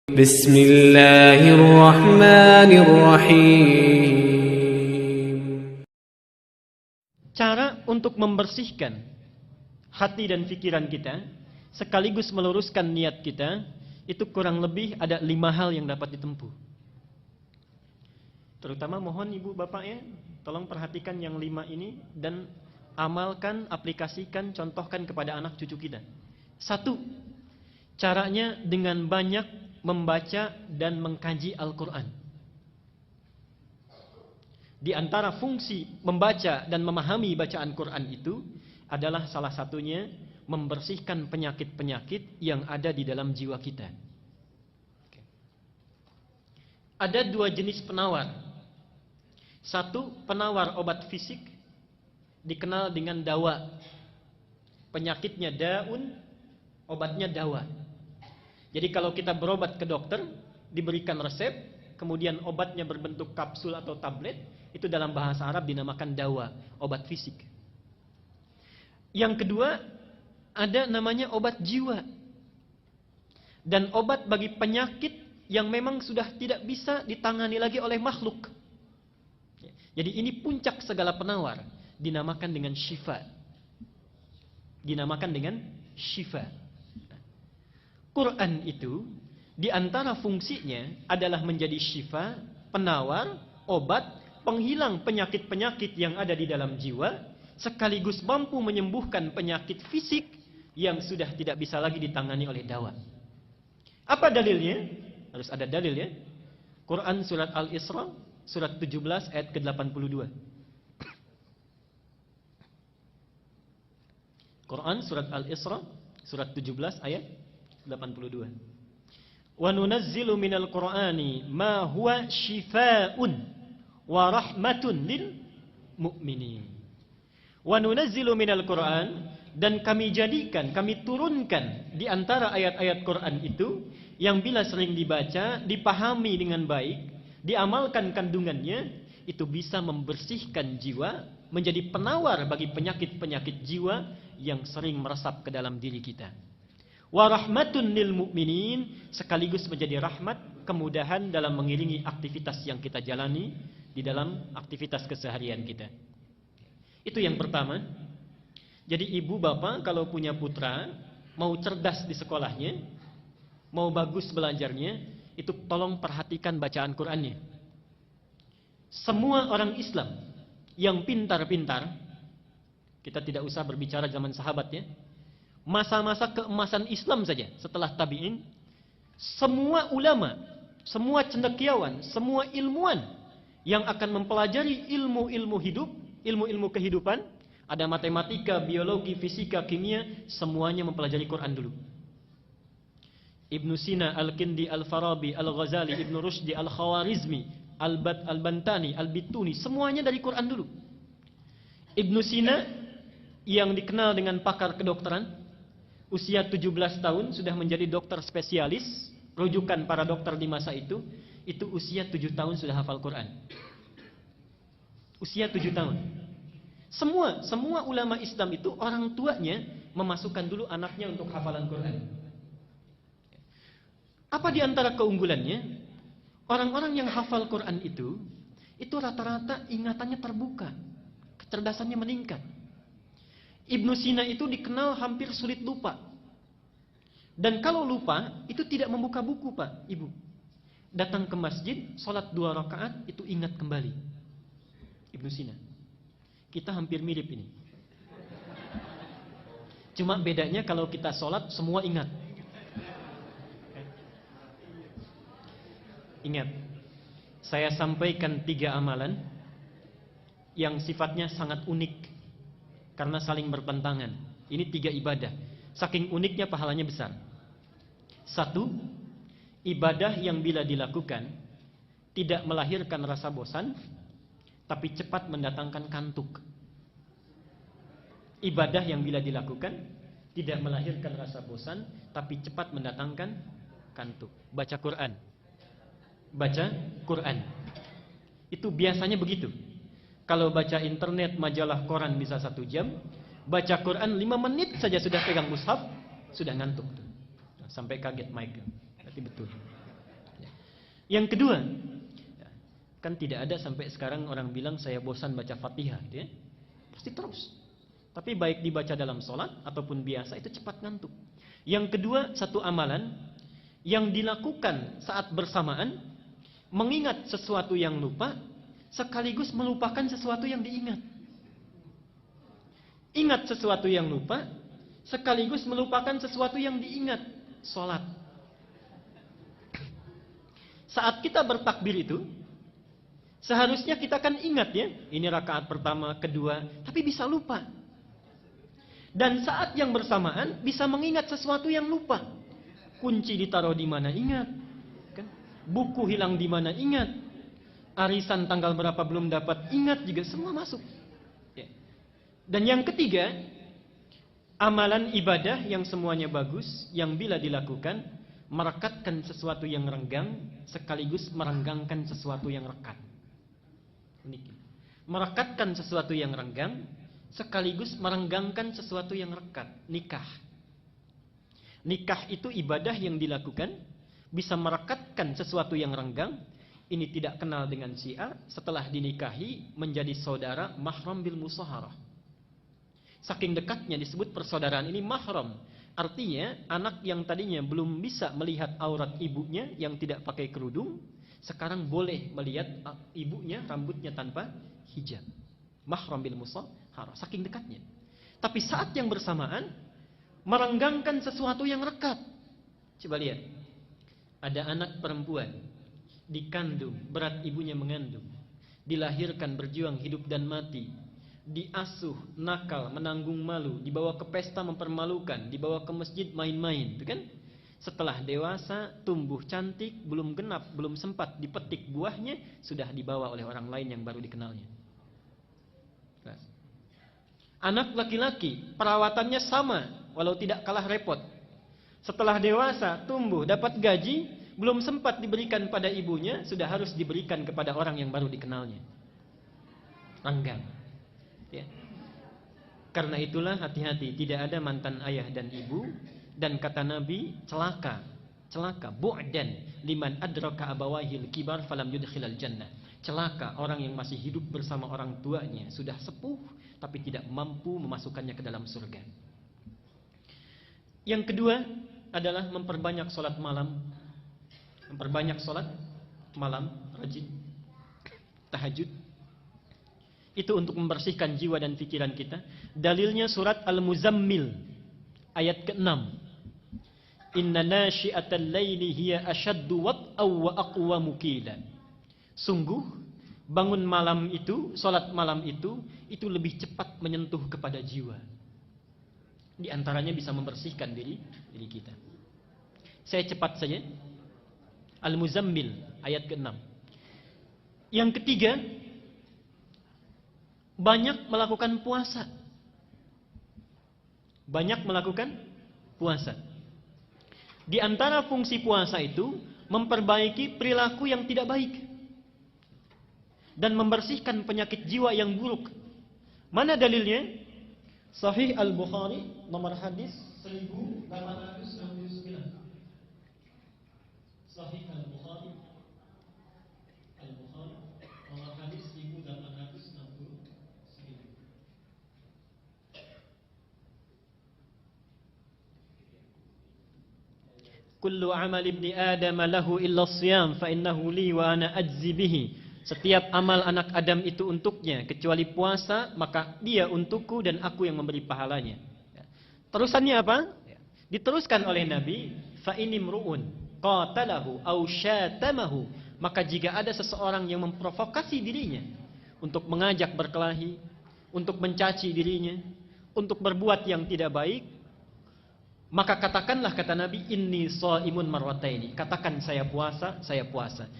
Bismillahirrahmanirrahim. Cara untuk membersihkan hati dan pikiran kita, sekaligus meluruskan niat kita, itu kurang lebih ada 5 hal yang dapat ditempuh. Terutama mohon ibu bapak ya, tolong perhatikan yang 5 ini dan amalkan, aplikasikan, contohkan kepada anak cucu kita. 1, caranya dengan banyak membaca dan mengkaji Al-Quran. Di antara fungsi membaca dan memahami bacaan Quran itu adalah salah satunya membersihkan penyakit-penyakit yang ada di dalam jiwa kita. Ada 2 jenis penawar. 1, penawar obat fisik, dikenal dengan dawa. Penyakitnya daun, obatnya dawa. Jadi kalau kita berobat ke dokter, diberikan resep, kemudian obatnya berbentuk kapsul atau tablet, itu dalam bahasa Arab dinamakan dawa, obat fisik. Yang kedua, ada namanya obat jiwa. Dan obat bagi penyakit yang memang sudah tidak bisa ditangani lagi oleh makhluk. Jadi ini puncak segala penawar, dinamakan dengan syifa. Dinamakan dengan syifa. Quran itu di antara fungsinya adalah menjadi syifa, penawar, obat, penghilang penyakit-penyakit yang ada di dalam jiwa, sekaligus mampu menyembuhkan penyakit fisik yang sudah tidak bisa lagi ditangani oleh dawa. Apa dalilnya? Harus ada dalil ya. Quran surat Al-Isra, surat 17 ayat ke-82. Quran surat Al-Isra, surat 17 ayat 82. Wa nunazzilu minal Qur'ani ma huwa shifaa'un wa rahmatun lil mu'minin. Wa nunazzilu minal Qur'an, dan kami jadikan, kami turunkan di antara ayat-ayat Quran itu yang bila sering dibaca, dipahami dengan baik, diamalkan kandungannya, itu bisa membersihkan jiwa, menjadi penawar bagi penyakit-penyakit jiwa yang sering meresap ke dalam diri kita. Wa rahmatun lil mu'minin, sekaligus menjadi rahmat, kemudahan dalam mengiringi aktivitas yang kita jalani di dalam aktivitas keseharian kita. Itu yang pertama. Jadi ibu bapak kalau punya putra, mau cerdas di sekolahnya, mau bagus belajarnya, itu tolong perhatikan bacaan Qur'annya. Semua orang Islam yang pintar-pintar, kita tidak usah berbicara zaman sahabat ya, masa-masa keemasan Islam saja setelah tabi'in, semua ulama, semua cendekiawan, semua ilmuwan yang akan mempelajari ilmu-ilmu hidup, ilmu-ilmu kehidupan, ada matematika, biologi, fisika, kimia, semuanya mempelajari Quran dulu. Ibnu Sina, Al-Kindi, Al-Farabi, Al-Ghazali, Ibnu Rushdi, Al-Khawarizmi, Al-Bantani, Al-Bituni, semuanya dari Quran dulu. Ibnu Sina yang dikenal dengan pakar kedokteran, usia 17 tahun sudah menjadi dokter spesialis, rujukan para dokter di masa itu usia 7 tahun sudah hafal Quran. Usia 7 tahun. Semua ulama Islam itu orang tuanya memasukkan dulu anaknya untuk hafalan Quran. Apa di antara keunggulannya? Orang-orang yang hafal Quran itu rata-rata ingatannya terbuka, kecerdasannya meningkat. Ibnu Sina itu dikenal hampir sulit lupa. Dan kalau lupa, itu tidak membuka buku Pak, Ibu. Datang ke masjid, sholat 2 rakaat, itu ingat kembali. Ibnu Sina. Kita hampir mirip ini. Cuma bedanya kalau kita sholat, semua ingat. Ingat, saya sampaikan 3 amalan yang sifatnya sangat unik karena saling bertentangan. Ini 3 ibadah. Saking uniknya pahalanya besar. 1, ibadah yang bila dilakukan tidak melahirkan rasa bosan, tapi cepat mendatangkan kantuk. Ibadah yang bila dilakukan tidak melahirkan rasa bosan, tapi cepat mendatangkan kantuk. Baca Quran. Baca Quran. Itu biasanya begitu. Kalau baca internet, majalah, koran bisa 1 jam, baca Quran 5 menit saja sudah pegang mushaf, sudah ngantuk tuh. Sampai kaget Mike. Berarti betul. Yang kedua, kan tidak ada sampai sekarang orang bilang saya bosan baca Fatihah, gitu ya. Pasti terus. Tapi baik dibaca dalam sholat ataupun biasa itu cepat ngantuk. Yang kedua, satu amalan yang dilakukan saat bersamaan, mengingat sesuatu yang lupa sekaligus melupakan sesuatu yang diingat. Ingat sesuatu yang lupa sekaligus melupakan sesuatu yang diingat. Sholat. Saat kita bertakbir itu, seharusnya kita kan ingat ya, ini rakaat pertama, kedua, tapi bisa lupa. Dan saat yang bersamaan bisa mengingat sesuatu yang lupa. Kunci ditaruh di mana ingat, kan? Buku hilang di mana ingat, arisan tanggal berapa belum dapat ingat, juga semua masuk. Ya. Dan yang ketiga, amalan ibadah yang semuanya bagus, yang bila dilakukan merekatkan sesuatu yang renggang sekaligus merenggangkan sesuatu yang rekat. Merekatkan sesuatu yang renggang sekaligus merenggangkan sesuatu yang rekat. Nikah. Nikah itu ibadah yang dilakukan bisa merekatkan sesuatu yang renggang. Ini tidak kenal dengan si A, setelah dinikahi menjadi saudara mahram bil musaharah. Saking dekatnya disebut persaudaraan ini mahram. Artinya anak yang tadinya belum bisa melihat aurat ibunya yang tidak pakai kerudung, sekarang boleh melihat ibunya rambutnya tanpa hijab. Mahram bil musaharah, saking dekatnya. Tapi saat yang bersamaan merenggangkan sesuatu yang rekat. Coba lihat. Ada anak perempuan dikandung, berat ibunya mengandung, dilahirkan berjuang hidup dan mati, diasuh, nakal, menanggung malu, dibawa ke pesta mempermalukan, dibawa ke masjid main-main, itu kan? Setelah dewasa, tumbuh cantik, belum genap, belum sempat dipetik buahnya, sudah dibawa oleh orang lain yang baru dikenalnya. Anak laki-laki, perawatannya sama, walau tidak kalah repot. Setelah dewasa, tumbuh, dapat gaji, belum sempat diberikan pada ibunya, sudah harus diberikan kepada orang yang baru dikenalnya. Renggang. Ya. Karena itulah hati-hati, tidak ada mantan ayah dan ibu. Dan kata Nabi, celaka, bu'dan liman adraka abawahil kibar falam yudkhilal jannah. Celaka orang yang masih hidup bersama orang tuanya, sudah sepuh tapi tidak mampu memasukkannya ke dalam surga. Yang kedua adalah memperbanyak sholat malam. Memperbanyak sholat malam, rajin tahajud. Itu untuk membersihkan jiwa dan pikiran kita. Dalilnya surat Al-Muzammil ayat ke-6. Inna nashi'atal laili hiya ashaddu wat'aw wa aqwamu qila. Sungguh bangun malam itu, salat malam itu lebih cepat menyentuh kepada jiwa. Di antaranya bisa membersihkan diri kita. Saya cepat saja. Al-Muzammil ayat ke-6. Yang ketiga, banyak melakukan puasa. Banyak melakukan puasa. Di antara fungsi puasa itu memperbaiki perilaku yang tidak baik dan membersihkan penyakit jiwa yang buruk. Mana dalilnya? Sahih Al-Bukhari nomor hadis 1869. Sahih Al-Bukhari nomor hadis 1869. Kullu amal ibni Adam lahu illa siyam fa innahu li wa ana ajzi bihi. Setiap amal anak Adam itu untuknya kecuali puasa, maka dia untukku dan aku yang memberi pahalanya. Terusannya apa? Diteruskan oleh Nabi, fa inimruun qatalahu aw syatamahu, maka jika ada seseorang yang memprovokasi dirinya untuk mengajak berkelahi, untuk mencaci dirinya, untuk berbuat yang tidak baik, maka katakanlah, kata Nabi, inni shaimun marwataini. Katakan saya puasa.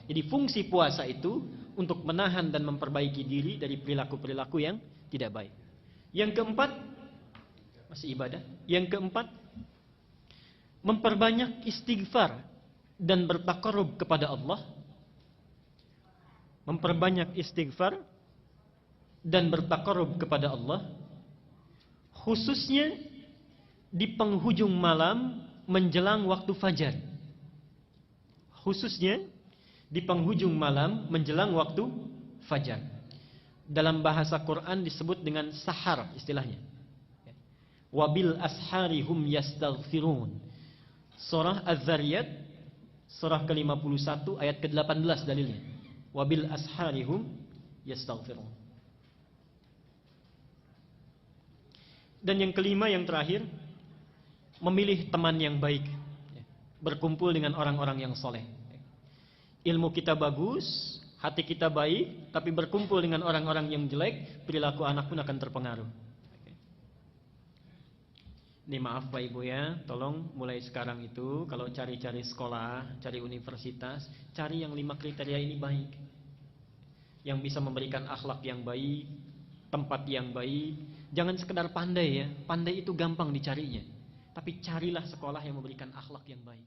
Jadi fungsi puasa itu untuk menahan dan memperbaiki diri dari perilaku-perilaku yang tidak baik. Yang keempat, masih ibadah. Yang keempat, memperbanyak istighfar dan bertaqarrub kepada Allah. Memperbanyak istighfar dan bertaqarrub kepada Allah, khususnya di penghujung malam menjelang waktu fajar. Khususnya di penghujung malam menjelang waktu fajar. Dalam bahasa Quran disebut dengan sahar istilahnya. Wabil asharihum yastaghfirun. Surah Az-Zariyat surah ke-51 ayat ke-18 dalilnya. Wabil asharihum yastaghfirun. Dan yang kelima, yang terakhir, memilih teman yang baik, berkumpul dengan orang-orang yang soleh. Ilmu kita bagus, hati kita baik, tapi berkumpul dengan orang-orang yang jelek, perilaku anak pun akan terpengaruh. Ini maaf Pak Ibu ya, tolong mulai sekarang itu kalau cari-cari sekolah, cari universitas, cari yang 5 kriteria ini baik. Yang bisa memberikan akhlak yang baik, tempat yang baik. Jangan sekedar pandai ya, pandai itu gampang dicarinya. Tapi carilah sekolah yang memberikan akhlak yang baik.